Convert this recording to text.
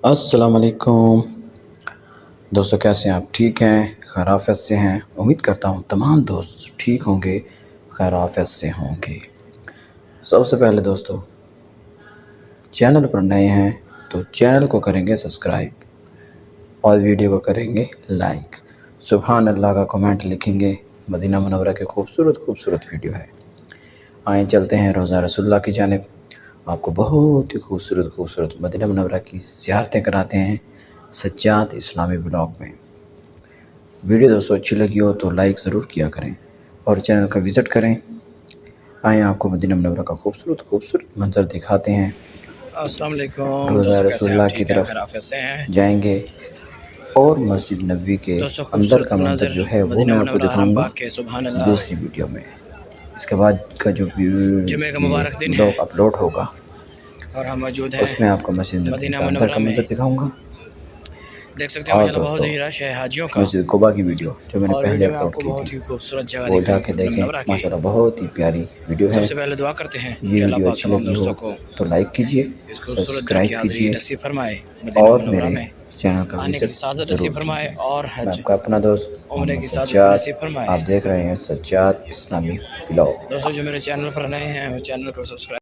السلام علیکم دوستو، کیسے ہیں آپ؟ ٹھیک ہیں؟ خیر آفیت سے ہیں؟ امید کرتا ہوں تمام دوست ٹھیک ہوں گے، خیر آفیت سے ہوں گے۔ سب سے پہلے دوستو، چینل پر نئے ہیں تو چینل کو کریں گے سبسکرائب اور ویڈیو کو کریں گے لائک، سبحان اللہ کا کمنٹ لکھیں گے۔ مدینہ منورہ کے خوبصورت ویڈیو ہے۔ آئیں چلتے ہیں روضہ رسول اللہ کی جانب، آپ کو بہت ہی خوبصورت مدینہ منورہ کی زیارتیں کراتے ہیں سجاد اسلامی بلاگ میں۔ ویڈیو دوستو اچھی لگی ہو تو لائک ضرور کیا کریں اور چینل کا وزٹ کریں۔ آئیں آپ کو مدینہ منورہ کا خوبصورت منظر دکھاتے ہیں۔ السلام علیکم روضہ دوستو، رسول کیسے ہیں آپ؟ اللہ کی ٹھیک ہیں؟ طرف خیر آفیت سے ہیں جائیں گے اور مسجد نبوی کے دوستو؟ اندر خوبصورت کا منظر مناظر جو ہے وہ مدینہ میں آپ کو منورہ حرم دکھاؤں گا پاک کے، سبحان اللہ۔ دوسری ویڈیو میں۔ اس کے بعد کا جو جمعہ کا یہ مبارک دن ہے بلاگ اپلوڈ ہوگا اور ہم موجود ہیں اس میں آپ کو مسجد نبوی مدینہ کا اندر کا منورہ میں۔ منظر دکھاؤں گا۔ دیکھ سکتے ہیں اور ماشاءاللہ بہت دوستو، ہی رش ہے حاجیوں کا، مسجد قباء کی ویڈیو جو میں نے اور پہلے ویڈیو میں آپ اپلوڈ کو کی تھی بہت ہی خوبصورت جگہ وہ جا دکھائیں گے کے مدینہ دیکھیں، منورہ کی۔ ماشاءاللہ بہت ہی پیاری ویڈیو سب ہے۔ سے پہلے دعا کرتے ہیں یہ کہ اللہ ویڈیو پاک اچھی تمام لگی ہو دوستوں کو تو لائک کیجئے، اس خوبصورت در کی سبسکرائب حاضری کیجئے نصیب فرمائے، مدینہ اور منورہ میرے میں چینل کا آنے کی وزٹ سعادت ضرور نصیب فرمائے کیجئے۔ اور میں حج آپ کا اپنا دوست عمرے محمد کی سعادت سجاد، نصیب فرمائے۔ آپ دیکھ رہے ہیں سجاد اسلامی ولاگ۔ دوستو جو میرے چینل پر نئے ہیں وہ چینل کو سبسکرائب